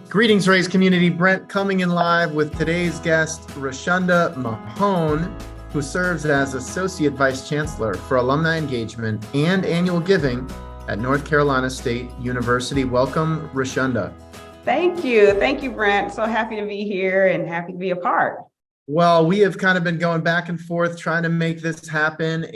Greetings, Raise community. Brent coming in live with today's guest, Reshunda Mahone, who serves as Associate Vice Chancellor for Alumni Engagement and Annual Giving at North Carolina State University. Welcome, Reshunda. Thank you. Thank you, Brent. So happy to be here and happy to be a part. Well, we have kind of been going back and forth trying to make this happen.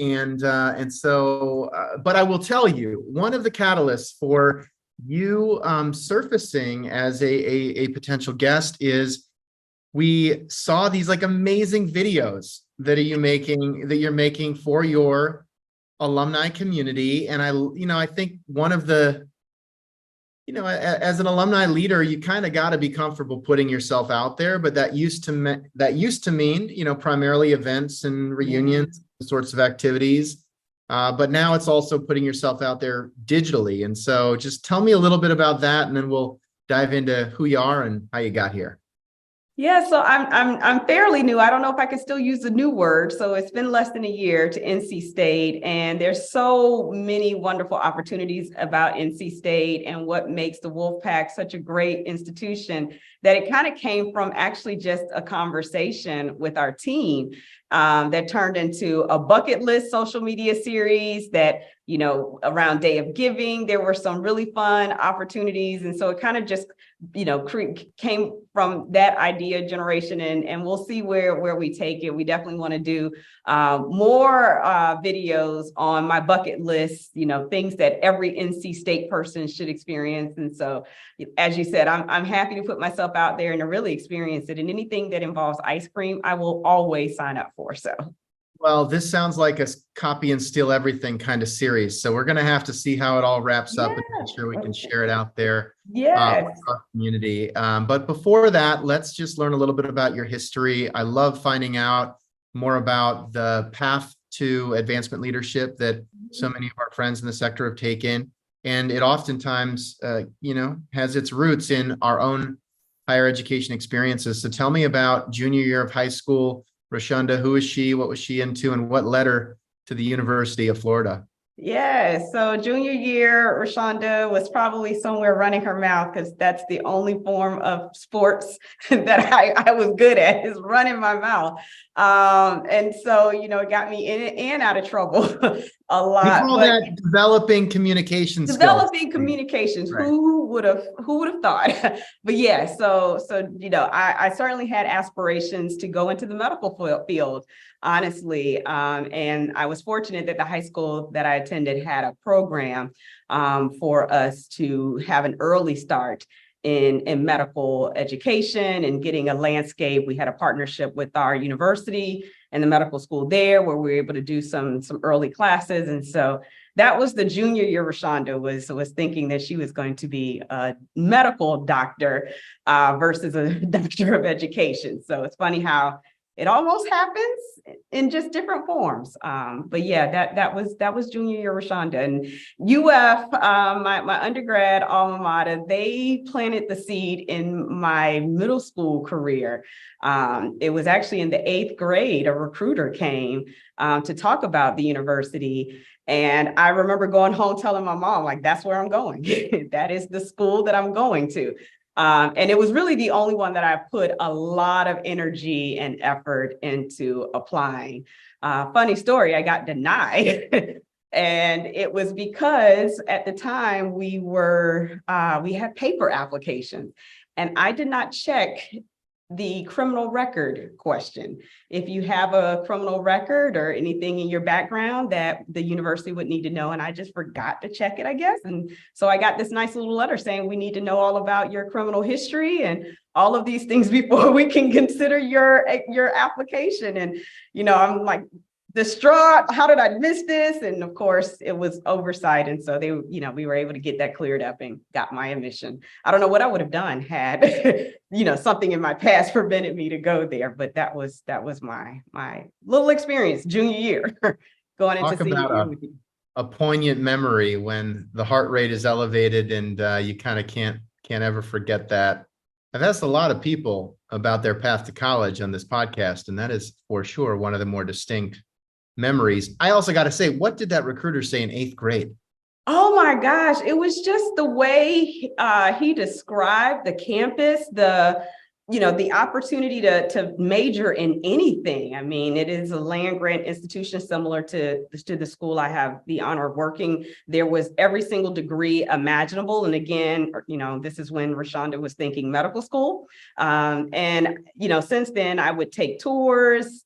But I will tell you, one of the catalysts for you surfacing as a potential guest is we saw these like amazing videos that you're making for your alumni community. And I think one of the, as an alumni leader, you kind of got to be comfortable putting yourself out there, but that used to mean, primarily events and reunions, sorts of activities. But now it's also putting yourself out there digitally. And so just tell me a little bit about that, and then we'll dive into who you are and how you got here. Yeah, so I'm fairly new. I don't know if I can still use the new word. So it's been less than a year to NC State, and there's so many wonderful opportunities about NC State and what makes the Wolfpack such a great institution that it kind of came from actually just a conversation with our team that turned into a bucket list social media series that, around Day of Giving, there were some really fun opportunities. And so it kind of just, came from that idea generation, and we'll see where we take it. We definitely want to do more videos on my bucket list, things that every NC State person should experience. And so, as you said, I'm happy to put myself out there and to really experience it. And anything that involves ice cream, I will always sign up for. So. Well, this sounds like a copy and steal everything kind of series. So we're going to have to see how it all wraps up and make sure we can share it out there with our community. But before that, let's just learn a little bit about your history. I love finding out more about the path to advancement leadership that so many of our friends in the sector have taken. And it oftentimes, has its roots in our own higher education experiences. So tell me about junior year of high school. Reshunda, who is she? What was she into? And what led her to the University of Florida? Yeah, so junior year, Reshunda was probably somewhere running her mouth because that's the only form of sports that I was good at, is running my mouth. And so, it got me in and out of trouble a lot. We call that developing communication skills. Developing communications. Right. Who would have thought? But yeah, so I certainly had aspirations to go into the medical field, honestly. And I was fortunate that the high school that I attended had a program for us to have an early start in medical education and getting a landscape. We had a partnership with our university and the medical school there where we were able to do some early classes. And so that was the junior year. Reshunda was thinking that she was going to be a medical doctor versus a doctor of education. So it's funny how it almost happens in just different forms. But yeah, that was junior year Reshunda. And UF, my undergrad alma mater, they planted the seed in my middle school career. It was actually in the 8th grade, a recruiter came to talk about the university. And I remember going home telling my mom, like, that's where I'm going. That is the school that I'm going to. And it was really the only one that I put a lot of energy and effort into applying. Funny story, I got denied. And it was because at the time we had paper applications, and I did not check the criminal record question. If you have a criminal record or anything in your background that the university would need to know, and I just forgot to check it, I guess. And so I got this nice little letter saying, we need to know all about your criminal history and all of these things before we can consider your application. And, I'm like distraught. How did I miss this? And of course it was oversight. And so we were able to get that cleared up and got my admission. I don't know what I would have done had, something in my past prevented me to go there, but that was my little experience junior year going into senior year. A poignant memory when the heart rate is elevated and you kind of can't ever forget that. I've asked a lot of people about their path to college on this podcast, and that is for sure one of the more distinct memories. I also got to say, what did that recruiter say in 8th grade? Oh my gosh, it was just the way he described the campus, the opportunity to major in anything. I mean, it is a land grant institution similar to the school I have the honor of working. There was every single degree imaginable. And again, this is when Reshunda was thinking medical school. Since then I would take tours,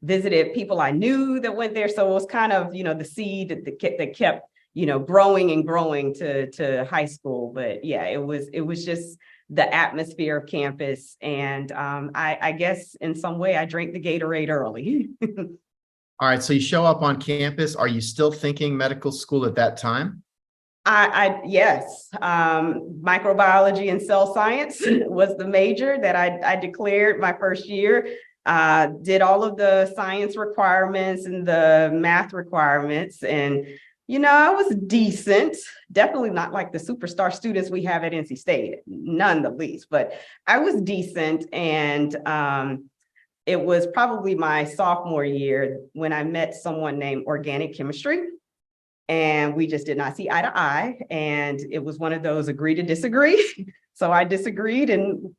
visited people I knew that went there. So it was kind of, the seed that kept growing and growing to high school. But yeah, it was just the atmosphere of campus. And I guess in some way I drank the Gatorade early. All right, so you show up on campus. Are you still thinking medical school at that time? Yes, microbiology and cell science was the major that I declared my first year. Did all of the science requirements and the math requirements, and I was decent, definitely not like the superstar students we have at NC State, none the least, but I was decent. And it was probably my sophomore year when I met someone named organic chemistry, and we just did not see eye to eye. And it was one of those agree to disagree. So I disagreed and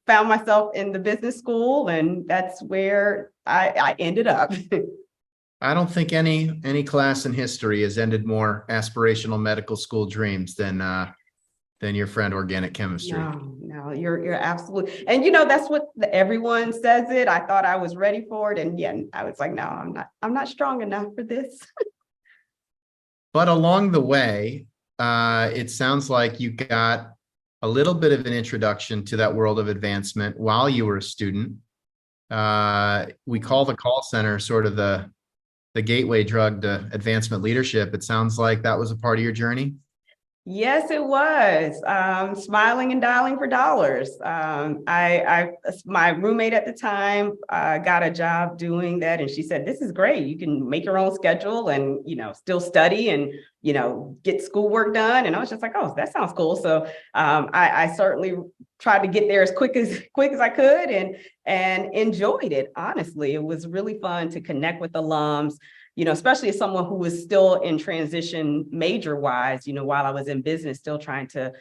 found myself in the business school, and that's where I ended up. I don't think any class in history has ended more aspirational medical school dreams than your friend organic chemistry. No, you're absolutely, and that's what everyone says it. I thought I was ready for it, and yeah, I was like, no, I'm not strong enough for this. But along the way, it sounds like you got a little bit of an introduction to that world of advancement while you were a student. We call the call center sort of the gateway drug to advancement leadership. It sounds like that was a part of your journey. Yes, it was. Smiling and dialing for dollars. My roommate at the time got a job doing that, and she said, "This is great. You can make your own schedule and still study and get schoolwork done." And I was just like, "Oh, that sounds cool." So I certainly tried to get there as quick as I could, and enjoyed it. Honestly, it was really fun to connect with alums. Especially as someone who was still in transition major wise, while I was in business, still trying to,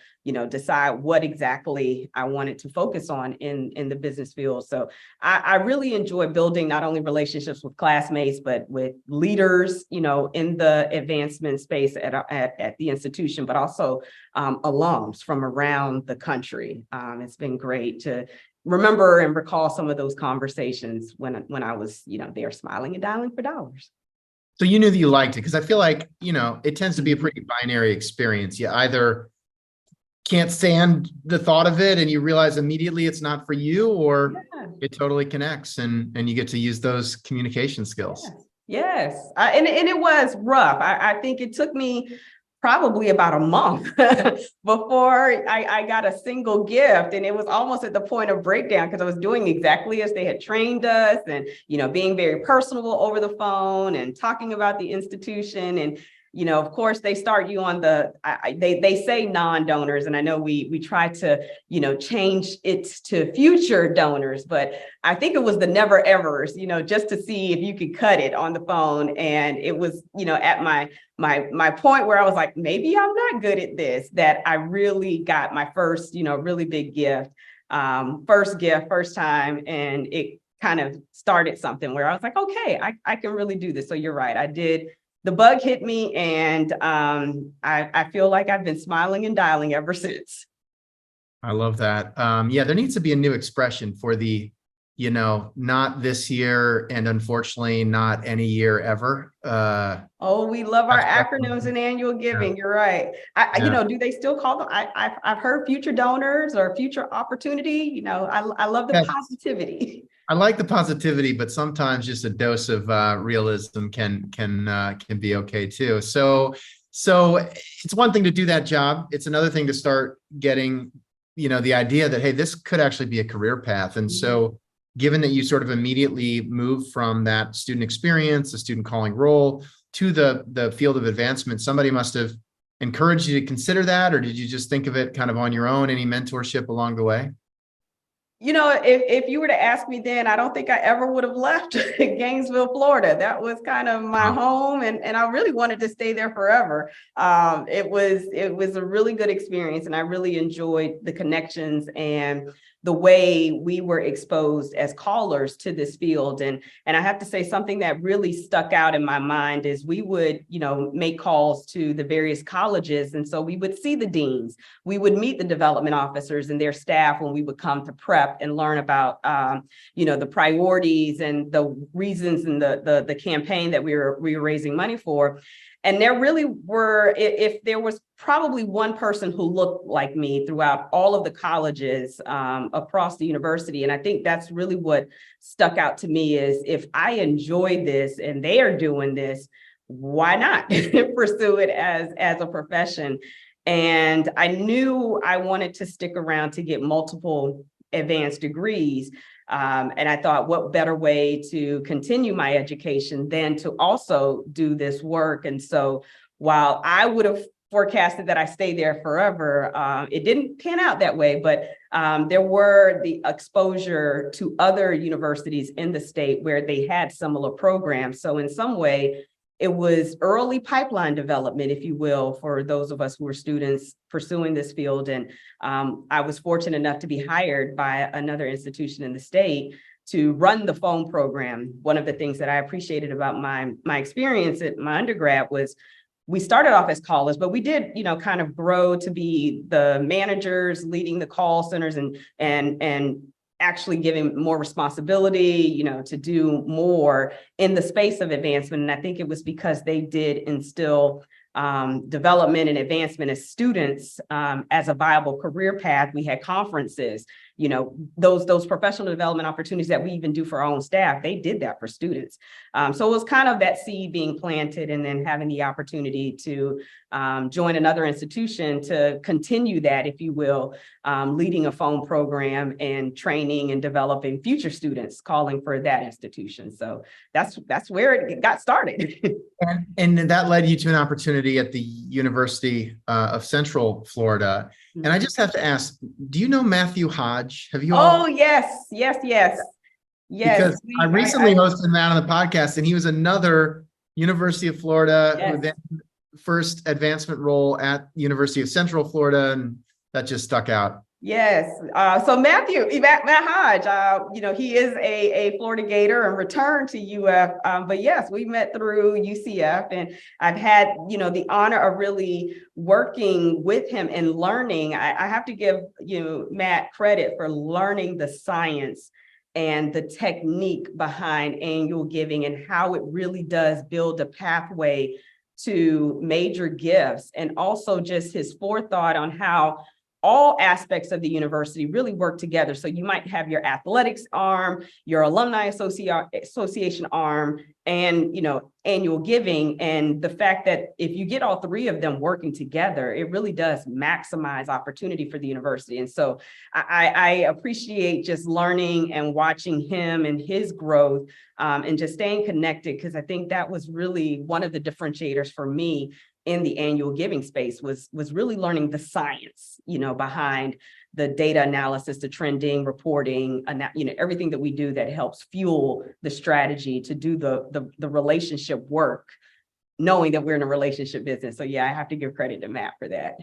decide what exactly I wanted to focus on in the business field. So I really enjoy building not only relationships with classmates, but with leaders, in the advancement space at the institution, but also alums from around the country. It's been great to remember and recall some of those conversations when I was, there smiling and dialing for dollars. So you knew that you liked it, because I feel like, it tends to be a pretty binary experience. You either can't stand the thought of it and you realize immediately it's not for you, or it totally connects and you get to use those communication skills. Yes. And it was rough. I think it took me probably about a month before I got a single gift. And it was almost at the point of breakdown, because I was doing exactly as they had trained us, and, being very personable over the phone and talking about the institution. And, of course, they start you on they say non-donors. And I know we try to, change it to future donors, but I think it was the never evers, just to see if you could cut it on the phone. And it was, at my point where I was like, maybe I'm not good at this, that I really got my first, really big gift, first time. And it kind of started something where I was like, okay, I can really do this. So you're right. I did. The bug hit me, and I feel like I've been smiling and dialing ever since. I love that. Yeah, there needs to be a new expression for the, not this year, and unfortunately not any year ever. Oh, we love our acronyms and annual giving. Yeah. You're right. Do they still call them? I've heard future donors or future opportunity. I love the positivity. I like the positivity, but sometimes just a dose of realism can be okay too. So it's one thing to do that job. It's another thing to start getting, the idea that, hey, this could actually be a career path. And so given that you sort of immediately moved from that student experience, the student calling role, to the field of advancement, somebody must have encouraged you to consider that, or did you just think of it kind of on your own? Any mentorship along the way? You know, if you were to ask me then, I don't think I ever would have left Gainesville, Florida. That was kind of my home, and I really wanted to stay there forever. It was a really good experience, and I really enjoyed the connections and the way we were exposed as callers to this field. And I have to say, something that really stuck out in my mind is we would, make calls to the various colleges, and so we would see the deans. We would meet the development officers and their staff when we would come to prep and learn about, the priorities and the reasons and the campaign that we were raising money for. And there really were, if there was probably one person who looked like me throughout all of the colleges across the university. And I think that's really what stuck out to me is, if I enjoy this and they are doing this, why not pursue it as a profession? And I knew I wanted to stick around to get multiple advanced degrees. And I thought, what better way to continue my education than to also do this work? And so while I would have forecasted that I stay there forever, it didn't pan out that way, but there were the exposure to other universities in the state where they had similar programs. So in some way, it was early pipeline development, if you will, for those of us who were students pursuing this field. And I was fortunate enough to be hired by another institution in the state to run the phone program. One of the things that I appreciated about my experience at my undergrad was we started off as callers, but we did, kind of grow to be the managers leading the call centers and actually giving more responsibility, to do more in the space of advancement. And I think it was because they did instill development and advancement as students as a viable career path. We had conferences, those professional development opportunities that we even do for our own staff, they did that for students. So it was kind of that seed being planted, and then having the opportunity to join another institution to continue that, if you will, leading a phone program and training and developing future students calling for that institution. So that's where it got started. And that led you to an opportunity at the University of Central Florida. And I just have to ask, do you know Matthew Hodge? Have you all? Oh, yes. Because I recently hosted him out on the podcast, and he was another University of Florida, who then first advancement role at University of Central Florida, and that just stuck out. Yes. So Matt Hodge, he is a Florida Gator and returned to UF. But yes, we met through UCF, and I've had, the honor of really working with him and learning. I have to give, Matt credit for learning the science and the technique behind annual giving and how it really does build a pathway to major gifts, and also just his forethought on how all aspects of the university really work together. So you might have your athletics arm, your alumni association arm, and annual giving. And the fact that if you get all three of them working together, it really does maximize opportunity for the university. And so I appreciate just learning and watching him and his growth, and just staying connected, because I think that was really one of the differentiators for me in the annual giving space was really learning the science, behind the data analysis, the trending, reporting, everything that we do that helps fuel the strategy to do the relationship work, knowing that we're in a relationship business. So yeah, I have to give credit to Matt for that.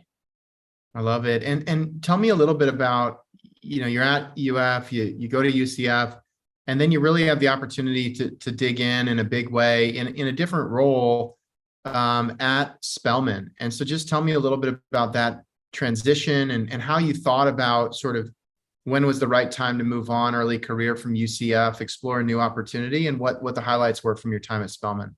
I love it. And tell me a little bit about, you're at UF, you go to UCF, and then you really have the opportunity to dig in a big way in a different role at Spelman. And so just tell me a little bit about that transition and how you thought about sort of when was the right time to move on, early career from UCF, explore a new opportunity, and what the highlights were from your time at Spelman.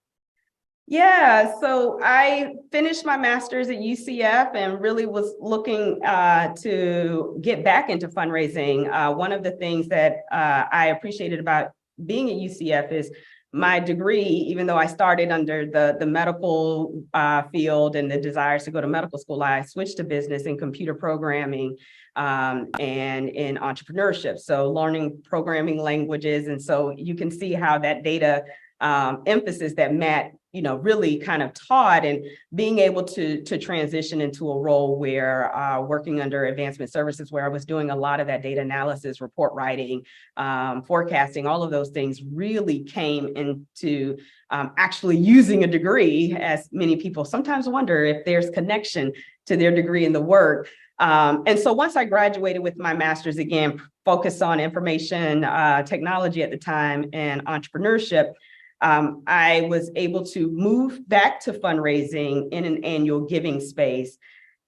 Yeah, so I finished my master's at UCF and really was looking to get back into fundraising. One of the things that I appreciated about being at UCF is my degree, even though I started under the medical field and the desires to go to medical school, I switched to business and computer programming and in entrepreneurship. So learning programming languages. And so you can see how that data emphasis that Matt, really kind of taught, and being able to transition into a role where working under advancement services, where I was doing a lot of that data analysis, report writing, forecasting, all of those things really came into actually using a degree, as many people sometimes wonder if there's connection to their degree in the work. And so once I graduated with my master's, again, focused on information technology at the time and entrepreneurship, I was able to move back to fundraising in an annual giving space.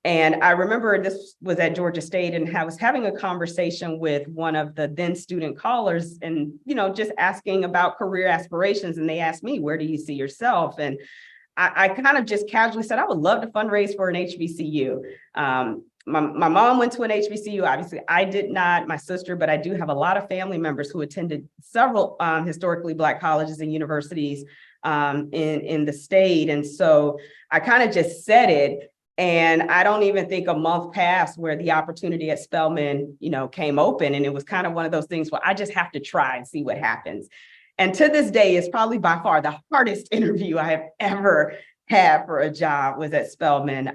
And I remember this was at Georgia State, and I was having a conversation with one of the then student callers and, just asking about career aspirations. And they asked me, where do you see yourself? And I kind of just casually said, I would love to fundraise for an HBCU. My mom went to an HBCU. Obviously, I did not, my sister, but I do have a lot of family members who attended several historically Black colleges and universities in the state. And so I kind of just said it. And I don't even think a month passed where the opportunity at Spelman, came open. And it was kind of one of those things where I just have to try and see what happens. And to this day, it's probably by far the hardest interview I have ever had for a job was at Spelman.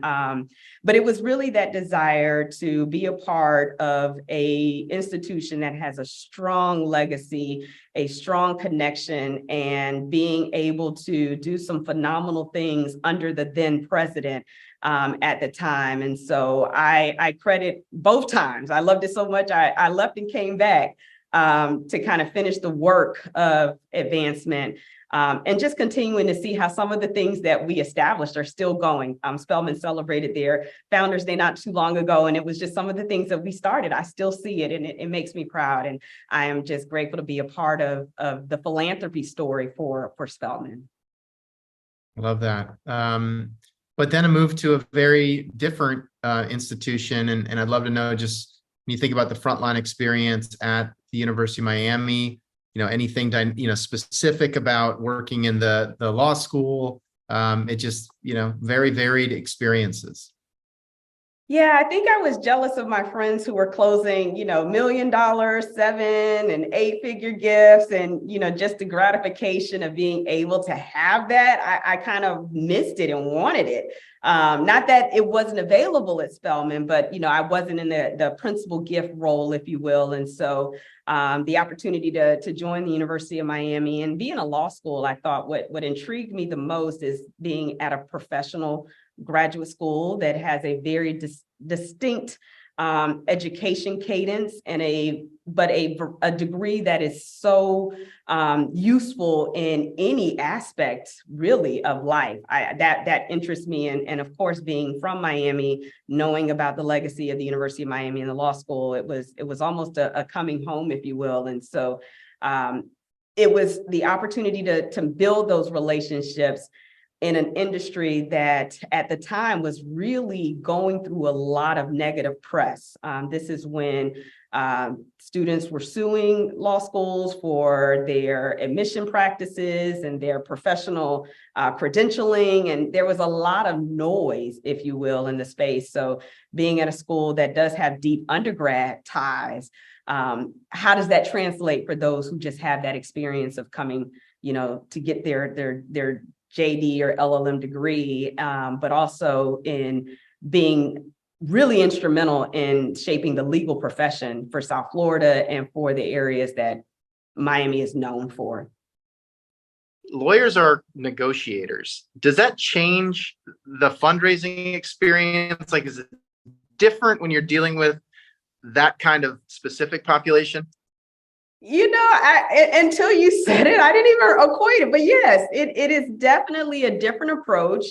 But it was really that desire to be a part of a institution that has a strong legacy, a strong connection, and being able to do some phenomenal things under the then president at the time. And so I credit both times. I loved it so much. I left and came back to kind of finish the work of advancement. And just continuing to see how some of the things that we established are still going. Spelman celebrated their Founders Day not too long ago, and it was just some of the things that we started. I still see it, and it makes me proud. And I am just grateful to be a part of the philanthropy story for Spelman. I love that. But then a move to a very different institution, and I'd love to know, just when you think about the frontline experience at the University of Miami, anything specific about working in the law school. It just, very varied experiences. Yeah, I think I was jealous of my friends who were closing, $1 million, 7- and 8-figure gifts, and, just the gratification of being able to have that. I kind of missed it and wanted it. Not that it wasn't available at Spelman, but, I wasn't in the principal gift role, if you will. And so the opportunity to join the University of Miami and be in a law school, I thought what intrigued me the most is being at a professional graduate school that has a very distinct education cadence and a degree that is so useful in any aspect really of life. That interests me, and of course, being from Miami, knowing about the legacy of the University of Miami and the law school, it was almost a coming home, if you will. And so it was the opportunity to build those relationships in an industry that at the time was really going through a lot of negative press. This is when students were suing law schools for their admission practices and their professional credentialing. And there was a lot of noise, if you will, in the space. So being at a school that does have deep undergrad ties, how does that translate for those who just have that experience of coming, to get their JD or LLM degree, but also in being really instrumental in shaping the legal profession for South Florida and for the areas that Miami is known for. Lawyers are negotiators. Does that change the fundraising experience? Like, is it different when you're dealing with that kind of specific population? Until you said it, I didn't even equate it, but yes, it is definitely a different approach.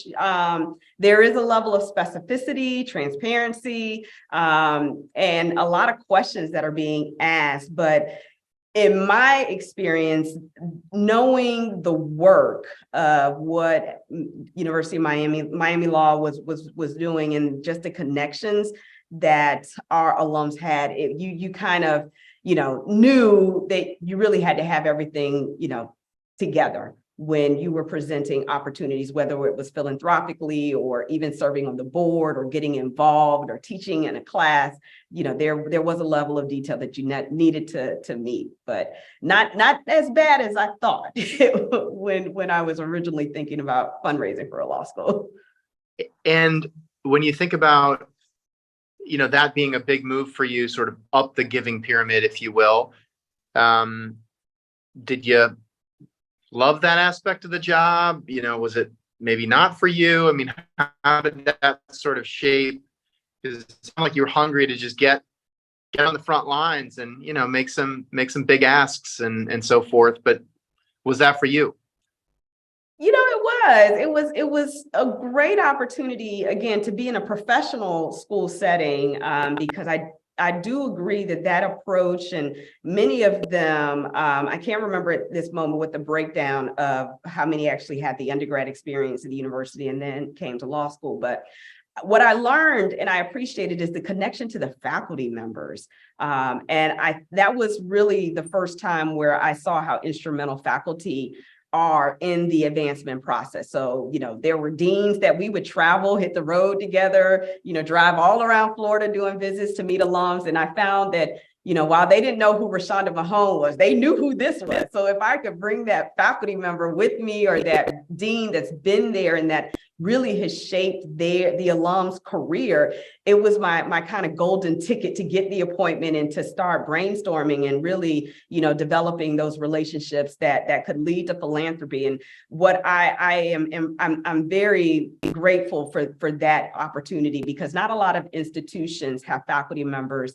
There is a level of specificity, transparency, and a lot of questions that are being asked. But in my experience, knowing the work of what University of Miami Law was doing, and just the connections that our alums had, you kind of knew that you really had to have everything, together. when you were presenting opportunities, whether it was philanthropically or even serving on the board or getting involved or teaching in a class, there was a level of detail that you needed to meet, but not as bad as I thought when I was originally thinking about fundraising for a law school. And when you think about, that being a big move for you, sort of up the giving pyramid, if you will, did you love that aspect of the job? Was it maybe not for you? I mean, how did that sort of shape? Because it sounded like you were hungry to just get on the front lines and, make some big asks and so forth. But was that for you? It was a great opportunity, again, to be in a professional school setting, because I do agree that approach, and many of them, I can't remember at this moment what the breakdown of how many actually had the undergrad experience at the university and then came to law school. But what I learned and I appreciated is the connection to the faculty members. That was really the first time where I saw how instrumental faculty are in the advancement process. So, there were deans that we would travel, hit the road together, drive all around Florida doing visits to meet alums. And I found that, while they didn't know who Reshunda Mahone was, they knew who this was. So if I could bring that faculty member with me, or that dean that's been there and that really has shaped the alum's career, it was my kind of golden ticket to get the appointment and to start brainstorming and really, developing those relationships that could lead to philanthropy. And what I'm very grateful for that opportunity, because not a lot of institutions have faculty members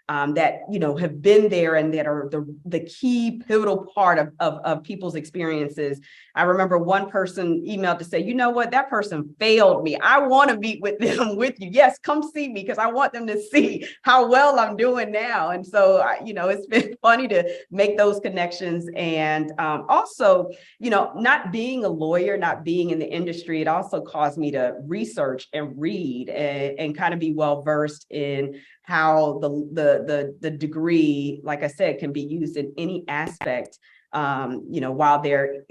that have been there and that are the key pivotal part of people's experiences. I remember one person emailed to say, that person failed me. I want to meet with them with you. Yes, come see me, because I want them to see how well I'm doing now. And so, it's been funny to make those connections. And also, not being a lawyer, not being in the industry, it also caused me to research and read and kind of be well versed in how the degree, like I said, can be used in any aspect, while they're,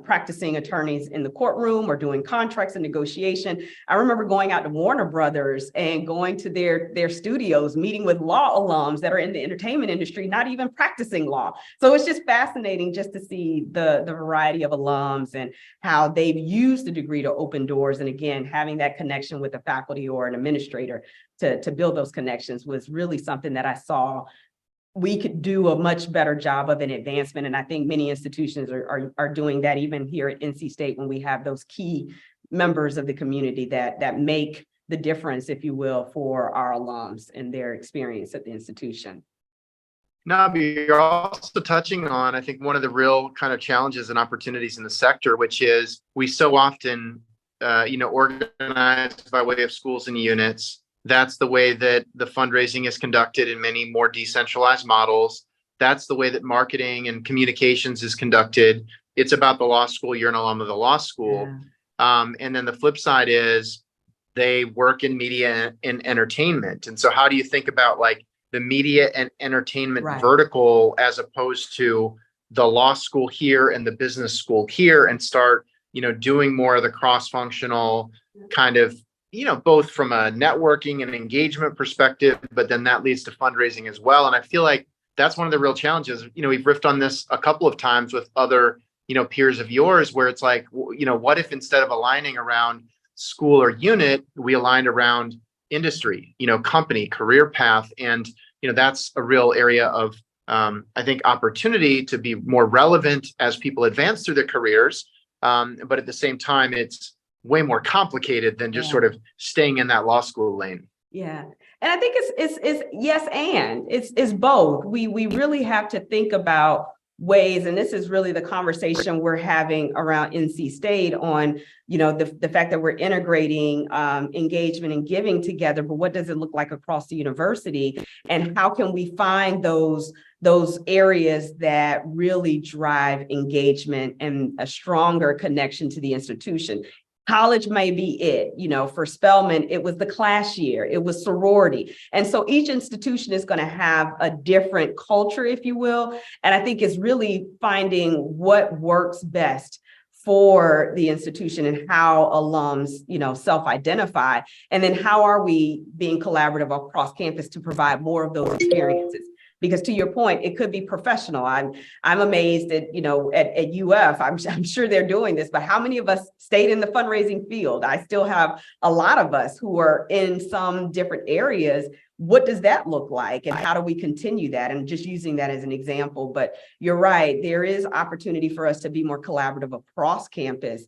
practicing attorneys in the courtroom or doing contracts and negotiation. I remember going out to Warner Brothers and going to their studios, meeting with law alums that are in the entertainment industry, not even practicing law. So it's just fascinating just to see the variety of alums and how they've used the degree to open doors. And again, having that connection with a faculty or an administrator to build those connections was really something that I saw we could do a much better job of in advancement. And I think many institutions are doing that, even here at NC State, when we have those key members of the community that make the difference, if you will, for our alums and their experience at the institution. No, but you're also touching on, I think, one of the real kind of challenges and opportunities in the sector, which is we so often, organize by way of schools and units. That's the way that the fundraising is conducted in many more decentralized models. That's the way that marketing and communications is conducted. It's about the law school. You're an alum of the law school. Yeah. And then the flip side is they work in media and entertainment. And so how do you think about like the media and entertainment vertical as opposed to the law school here and the business school here, and start, doing more of the cross-functional kind of, both from a networking and engagement perspective, but then that leads to fundraising as well. And I feel like that's one of the real challenges. We've riffed on this a couple of times with other, peers of yours, where it's like, what if instead of aligning around school or unit, we aligned around industry, company, career path. And, that's a real area of, I think, opportunity to be more relevant as people advance through their careers. But at the same time, it's way more complicated than just sort of staying in that law school lane. Yeah. And I think it's yes, and it's both. We really have to think about ways, and this is really the conversation we're having around NC State on, the fact that we're integrating engagement and giving together, but what does it look like across the university? And how can we find those areas that really drive engagement and a stronger connection to the institution? College may be it, for Spelman, it was the class year, it was sorority. And so each institution is going to have a different culture, if you will. And I think it's really finding what works best for the institution and how alums, self-identify, and then how are we being collaborative across campus to provide more of those experiences? Because to your point, it could be professional. I'm amazed at, at UF, I'm sure they're doing this, but how many of us stayed in the fundraising field? I still have a lot of us who are in some different areas. What does that look like? And how do we continue that? And just using that as an example, but you're right, there is opportunity for us to be more collaborative across campus.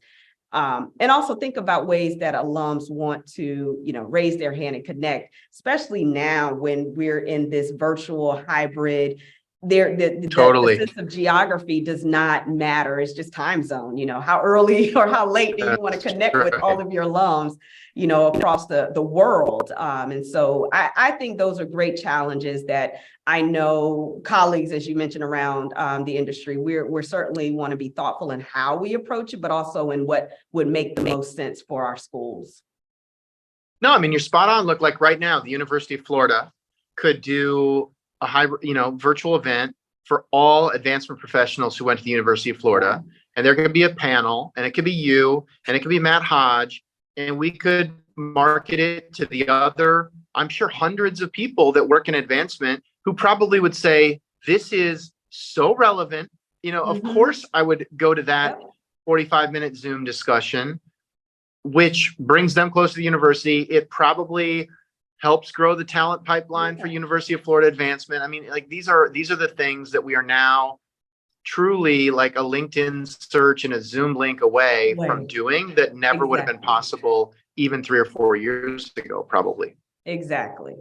And also think about ways that alums want to, raise their hand and connect, especially now when we're in this virtual hybrid. The sense of geography does not matter. It's just time zone, how early or how late do you want to connect with all of your alums, across the world. And so I think those are great challenges that I know colleagues, as you mentioned, around the industry, we're certainly want to be thoughtful in how we approach it, but also in what would make the most sense for our schools. No, I mean, you're spot on. Look, like right now, the University of Florida could do a hybrid, virtual event for all advancement professionals who went to the University of Florida. And there could be a panel, and it could be you, and it could be Matt Hodge, and we could market it to the other, I'm sure, hundreds of people that work in advancement who probably would say, this is so relevant. Of course, I would go to that 45-minute Zoom discussion, which brings them close to the university. It probably helps grow the talent pipeline for University of Florida advancement. I mean, like these are the things that we are now truly like a LinkedIn search and a Zoom link away from doing that never would have been possible even 3 or 4 years ago, probably. Exactly.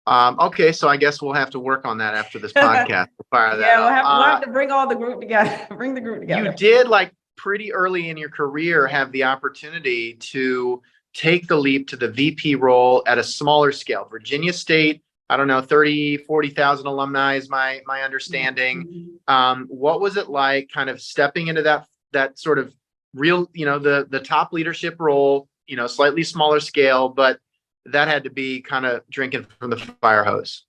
Okay, so I guess we'll have to work on that after this podcast. We'll have to bring all the group together. Bring the group together. You did, like, pretty early in your career, have the opportunity to take the leap to the VP role at a smaller scale. Virginia State, I don't know, 30, 40,000 alumni is my understanding. What was it like kind of stepping into that sort of real, the top leadership role, slightly smaller scale, but that had to be kind of drinking from the fire hose?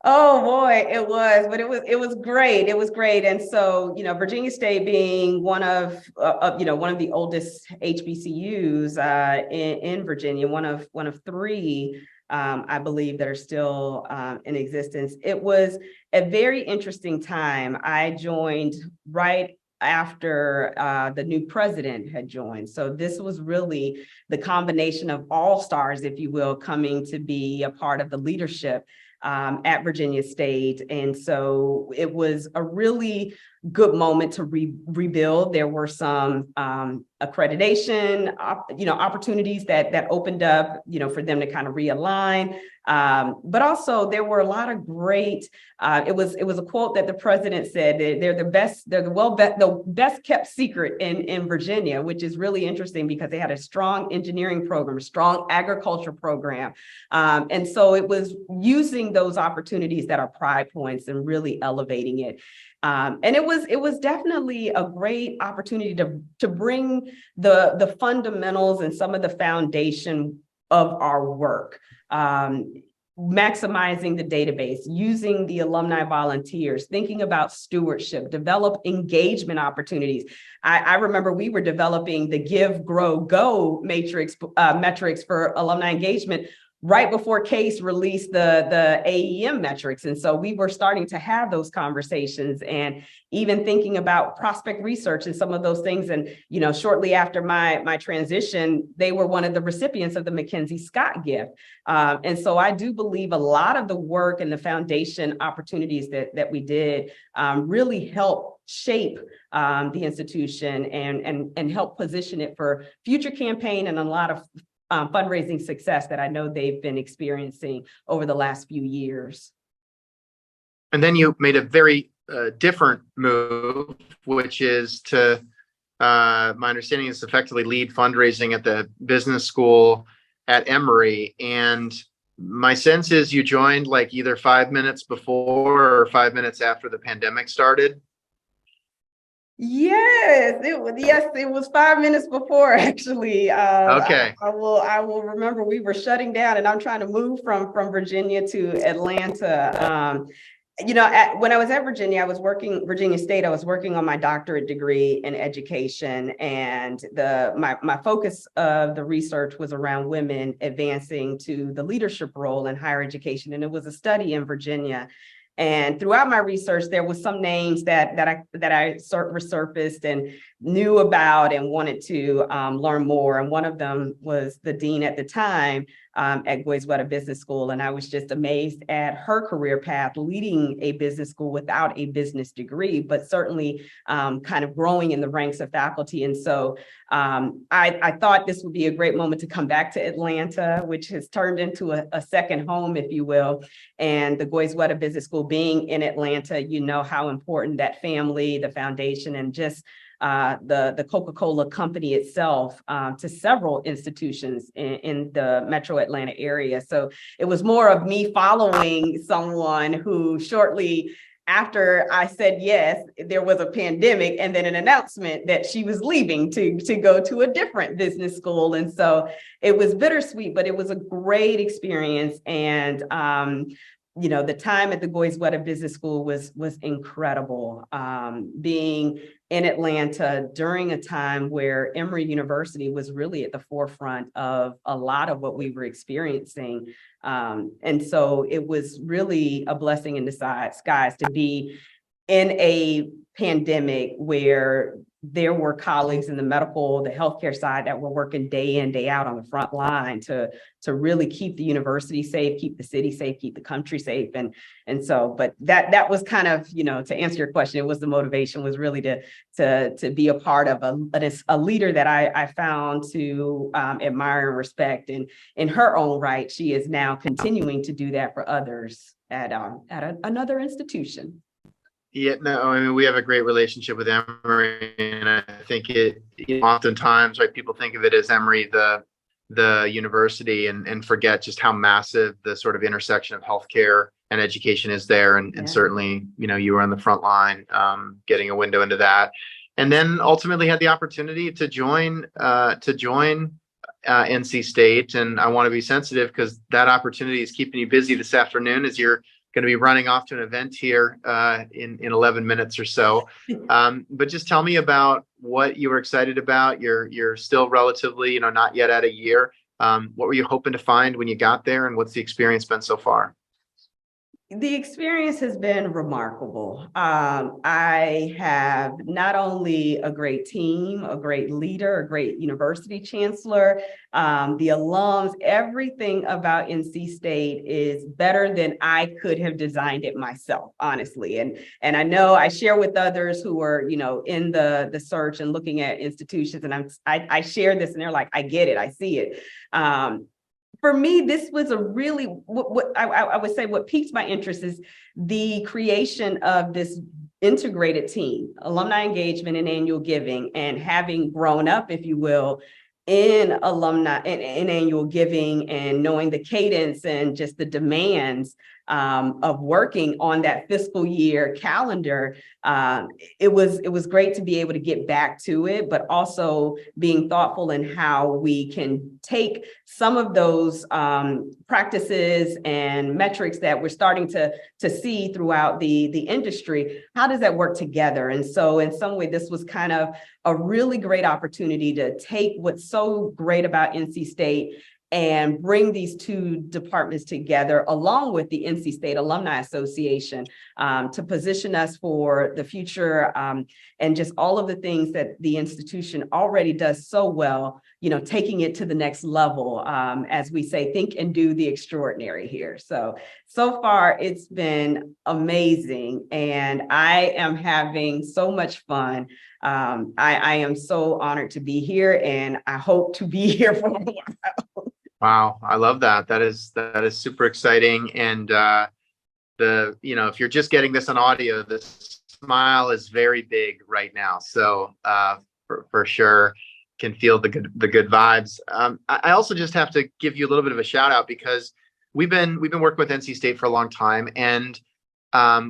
Oh boy, it was, but it was great. It was great. And so, Virginia State being one of the oldest HBCUs in Virginia, one of 3, I believe, that are still in existence. It was a very interesting time. I joined right after the new president had joined. So this was really the combination of all stars, if you will, coming to be a part of the leadership at Virginia State. And so it was a really good moment to rebuild. There were some accreditation, opportunities that opened up, for them to kind of realign. But also there were a lot of great, it was a quote that the president said, they're the best kept secret in Virginia, which is really interesting because they had a strong engineering program, a strong agriculture program. And so it was using those opportunities that are pride points and really elevating it. And it was definitely a great opportunity to bring the fundamentals and some of the foundation of our work, maximizing the database, using the alumni volunteers, thinking about stewardship, develop engagement opportunities. I remember we were developing the Give, Grow, Go metrics for alumni engagement right before CASE released the AEM metrics. And so we were starting to have those conversations and even thinking about prospect research and some of those things. And, shortly after my transition, they were one of the recipients of the Mackenzie Scott gift. And so I do believe a lot of the work and the foundation opportunities that we did really help shape the institution and help position it for future campaign and a lot of fundraising success that I know they've been experiencing over the last few years. And then you made a very different move, which is to, my understanding is effectively lead fundraising at the business school at Emory. And my sense is you joined like either 5 minutes before or 5 minutes after the pandemic started. Yes, it was 5 minutes before, actually. Okay. I will remember we were shutting down and I'm trying to move from Virginia to Atlanta. When I was at Virginia, Virginia State, I was working on my doctorate degree in education. And my focus of the research was around women advancing to the leadership role in higher education. And it was a study in Virginia. And throughout my research, there was some names that I resurfaced and knew about and wanted to learn more. And one of them was the dean at the time at Goizueta Business School. And I was just amazed at her career path, leading a business school without a business degree, but certainly kind of growing in the ranks of faculty. And so I thought this would be a great moment to come back to Atlanta, which has turned into a second home, if you will. And the Goizueta Business School being in Atlanta, you know how important that family, the foundation, and just the Coca-Cola company itself to several institutions in the metro Atlanta area. So it was more of me following someone who shortly after I said yes, there was a pandemic and then an announcement that she was leaving to go to a different business school. And so it was bittersweet, but it was a great experience. And the time at the Goizueta Business School was incredible. Being in Atlanta during a time where Emory University was really at the forefront of a lot of what we were experiencing. And so it was really a blessing in disguise to be in a pandemic where there were colleagues in the healthcare side that were working day in, day out on the front line to really keep the university safe, keep the city safe, keep the country safe. And so, but that was kind of, to answer your question, it was the motivation was really to be a part of a leader that I found to admire and respect. And in her own right, she is now continuing to do that for others at another institution. Yeah, no, I mean, we have a great relationship with Emory, and I think oftentimes, right, people think of it as Emory, the university, and forget just how massive the sort of intersection of healthcare and education is there. And certainly, you were on the front line, getting a window into that, and then ultimately had the opportunity to join NC State. And I want to be sensitive because that opportunity is keeping you busy this afternoon as you're going to be running off to an event here in 11 minutes or so. But just tell me about what you were excited about. You're still relatively, not yet at a year. What were you hoping to find when you got there, and what's the experience been so far? The experience has been remarkable. I have not only a great team, a great leader, a great university chancellor, the alums, everything about NC State is better than I could have designed it myself, honestly. And I know I share with others who are, in the search and looking at institutions, and I share this and they're like, I get it, I see it. For me, this was a really, what I would say what piqued my interest is the creation of this integrated team, alumni engagement and annual giving, and having grown up, if you will, in alumni in annual giving, and knowing the cadence and just the demands of working on that fiscal year calendar. It was great to be able to get back to it, but also being thoughtful in how we can take some of those practices and metrics that we're starting to see throughout the industry. How does that work together? And so in some way, this was kind of a really great opportunity to take what's so great about NC State and bring these two departments together, along with the NC State Alumni Association, to position us for the future, and just all of the things that the institution already does so well, taking it to the next level, as we say, think and do the extraordinary here. So far it's been amazing, and I am having so much fun. I am so honored to be here, and I hope to be here for a while. Wow, I love that. That is super exciting. And if you're just getting this on audio, the smile is very big right now. So for sure, can feel the good vibes. I also just have to give you a little bit of a shout out, because we've been working with NC State for a long time, and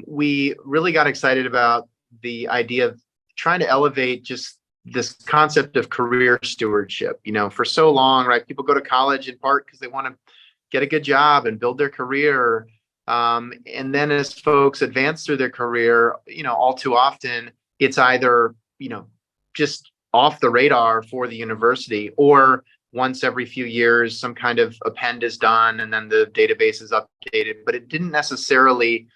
we really got excited about the idea of trying to elevate just this concept of career stewardship. For so long, right, people go to college in part because they want to get a good job and build their career, And then as folks advance through their career, all too often it's either, just off the radar for the university, or once every few years, some kind of append is done and then the database is updated, but it didn't necessarily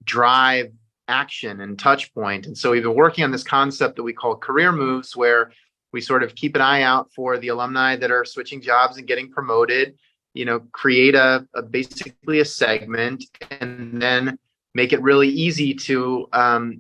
drive action and touch point. And so we've been working on this concept that we call career moves, where we sort of keep an eye out for the alumni that are switching jobs and getting promoted, create a basically a segment, and then make it really easy to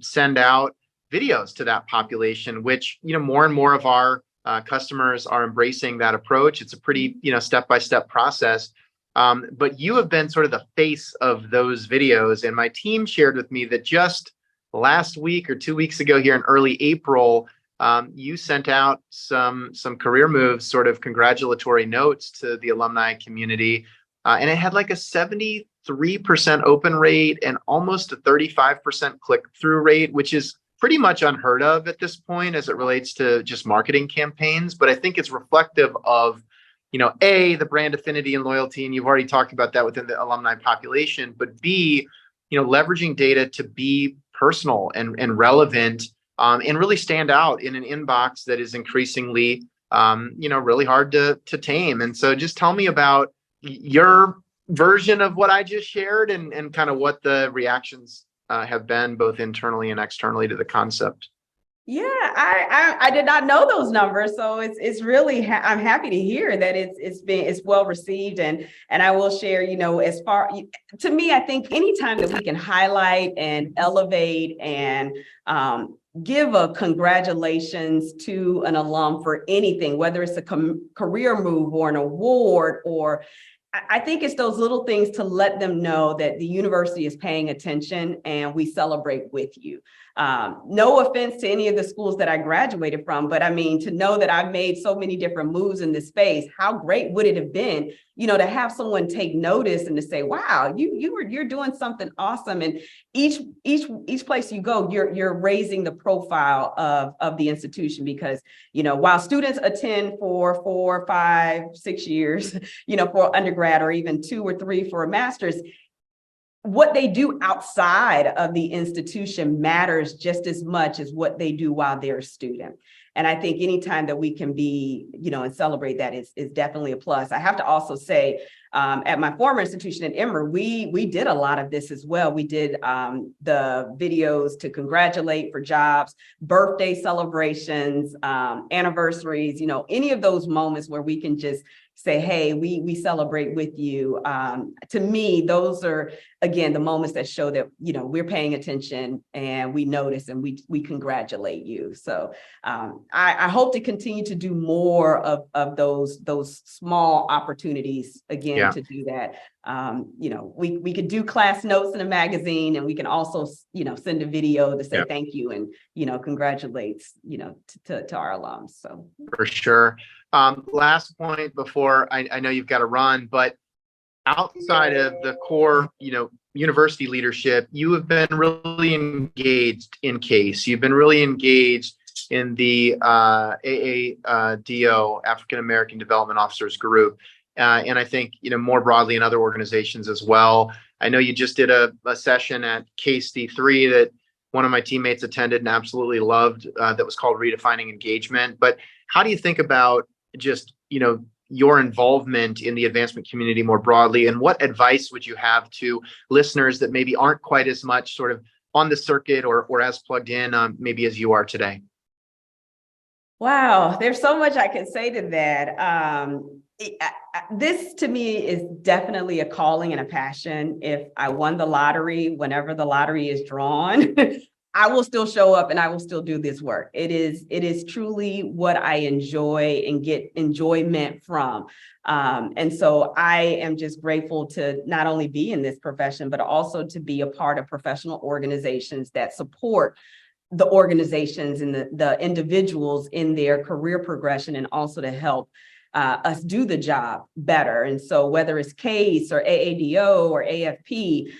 send out videos to that population, which, more and more of our customers are embracing that approach. It's a pretty, step-by-step process. But you have been sort of the face of those videos. And my team shared with me that just last week or 2 weeks ago here in early April, you sent out some career moves, sort of congratulatory notes to the alumni community. And it had like a 73% open rate and almost a 35% click-through rate, which is pretty much unheard of at this point as it relates to just marketing campaigns. But I think it's reflective of, A, the brand affinity and loyalty, and you've already talked about that within the alumni population, but B, leveraging data to be personal and relevant, and really stand out in an inbox that is increasingly, really hard to tame. And so just tell me about your version of what I just shared and kind of what the reactions have been both internally and externally to the concept. Yeah, I did not know those numbers, so it's really I'm happy to hear that it's well received, and I will share, as far to me, I think anytime that we can highlight and elevate and give a congratulations to an alum for anything, whether it's a career move or an award, or I think it's those little things to let them know that the university is paying attention and we celebrate with you. No offense to any of the schools that I graduated from, but I mean, to know that I've made so many different moves in this space, how great would it have been, to have someone take notice and to say, wow, you're doing something awesome. And each place you go, you're raising the profile of the institution, because, while students attend for 4, 5, 6 years, for undergrad, or even 2 or 3 for a master's, what they do outside of the institution matters just as much as what they do while they're a student. And I think anytime that we can be, and celebrate that is definitely a plus. I have to also say, at my former institution at Emory, we did a lot of this as well. We did the videos to congratulate for jobs, birthday celebrations, anniversaries, any of those moments where we can just say, hey, we celebrate with you. To me, those are, again, the moments that show that, we're paying attention and we notice and we congratulate you. So I hope to continue to do more of those small opportunities, again, to do that. We could do class notes in a magazine, and we can also, send a video to say thank you and, congratulates, to our alums. So for sure. Last point before I know you've got to run, but outside of the core, university leadership, you have been really engaged in CASE. You've been really engaged in the AADO, African American Development Officers Group. And I think, more broadly in other organizations as well. I know you just did a session at CASE D3 that one of my teammates attended and absolutely loved, that was called Redefining Engagement. But how do you think about just, your involvement in the advancement community more broadly, and what advice would you have to listeners that maybe aren't quite as much sort of on the circuit or as plugged in, maybe as you are today? Wow, there's so much I can say to that. This to me is definitely a calling and a passion. If I won the lottery, whenever the lottery is drawn, I will still show up and I will still do this work. It is truly what I enjoy and get enjoyment from. And so I am just grateful to not only be in this profession, but also to be a part of professional organizations that support the organizations and the individuals in their career progression, and also to help us do the job better. And so whether it's CASE or AADO or AFP,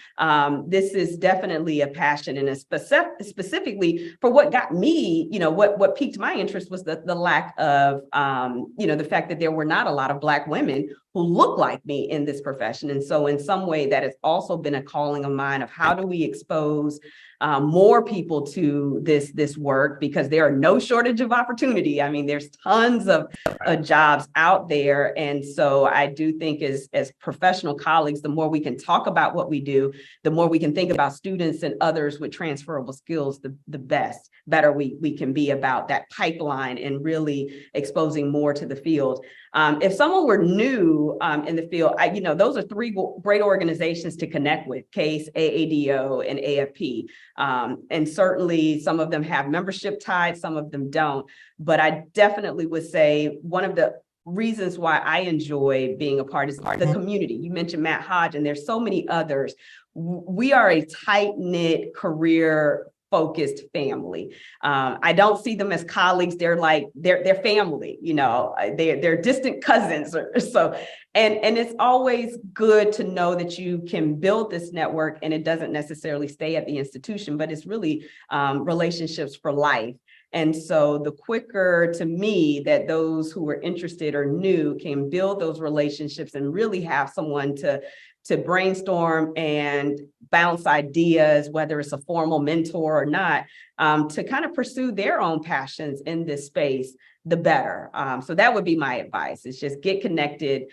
this is definitely a passion, and specifically for what got me, what piqued my interest was the lack of, the fact that there were not a lot of Black women who look like me in this profession. And so in some way that has also been a calling of mine of how do we expose more people to this work, because there are no shortage of opportunity. I mean, there's tons of jobs out there. And so I do think as professional colleagues, the more we can talk about what we do, the more we can think about students and others with transferable skills, the better we can be about that pipeline and really exposing more to the field. If someone were new in the field, those are three great organizations to connect with: CASE, AADO, and AFP. And certainly some of them have membership ties, some of them don't. But I definitely would say one of the reasons why I enjoy being a part is the community. You mentioned Matt Hodge, and there's so many others. We are a tight-knit, career-focused family. I don't see them as colleagues. They're family, they're distant cousins or so. And it's always good to know that you can build this network, and it doesn't necessarily stay at the institution, but it's really relationships for life. And so the quicker, to me, that those who are interested or new can build those relationships and really have someone to brainstorm and bounce ideas, whether it's a formal mentor or not, to kind of pursue their own passions in this space, the better. So that would be my advice, is just get connected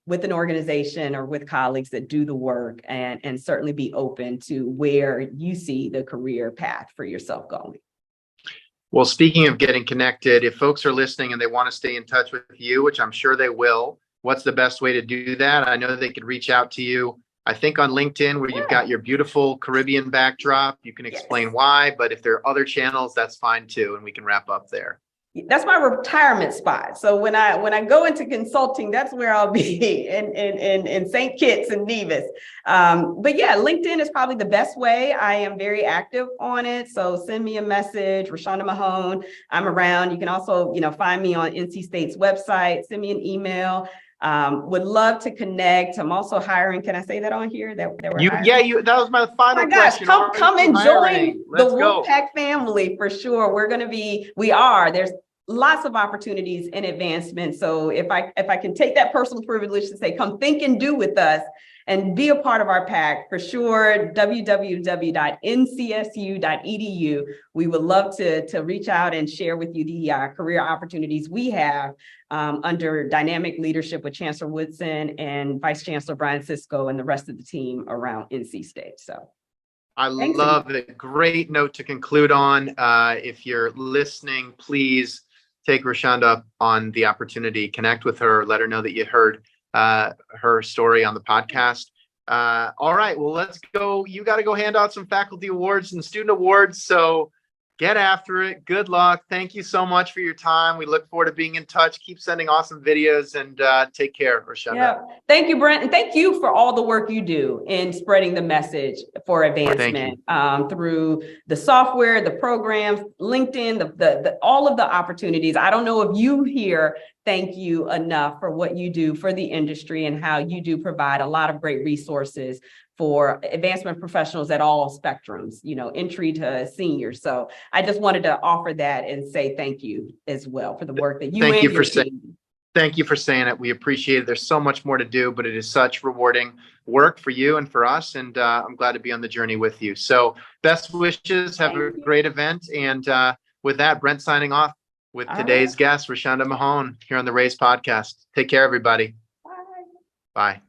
with an organization or with colleagues that do the work, and certainly be open to where you see the career path for yourself going. Well, speaking of getting connected, if folks are listening and they want to stay in touch with you, which I'm sure they will, what's the best way to do that? I know they could reach out to you, I think, on LinkedIn, where you've got your beautiful Caribbean backdrop. You can explain why, but if there are other channels, that's fine too, and we can wrap up there. That's my retirement spot. So when I go into consulting, that's where I'll be in St. Kitts and Nevis. But yeah, LinkedIn is probably the best way. I am very active on it. So send me a message, Reshunda Mahone. I'm around. You can also, find me on NC State's website. Send me an email. Would love to connect. I'm also hiring. Can I say that on here? That we're hiring? That was my final question. Come and join the Wolfpack family for sure. There's lots of opportunities in advancement. So if I can take that personal privilege to say, come think and do with us and be a part of our pack, for sure, www.ncsu.edu. We would love to reach out and share with you the career opportunities we have under dynamic leadership with Chancellor Woodson and Vice Chancellor Brian Sisko and the rest of the team around NC State. So I love it. Great note to conclude on. If you're listening, please take Reshunda up on the opportunity, connect with her, let her know that you heard her story on the podcast. All right, well, let's go. You got to go hand out some faculty awards and student awards. So get after it. Good luck. Thank you so much for your time. We look forward to being in touch. Keep sending awesome videos, and take care, Reshunda. Yeah. Thank you, Brent. And thank you for all the work you do in spreading the message for advancement through the software, the programs, LinkedIn, the all of the opportunities. I don't know if you hear thank you enough for what you do for the industry and how you do provide a lot of great resources for advancement professionals at all spectrums, entry to seniors. So I just wanted to offer that and say thank you as well for the work that you and your team. Thank you for saying it. We appreciate it. There's so much more to do, but it is such rewarding work for you and for us. And I'm glad to be on the journey with you. So best wishes. Have a great event. And with that, Brent signing off with today's guest, Reshunda Mahone, here on the Raise podcast. Take care, everybody. Bye. Bye.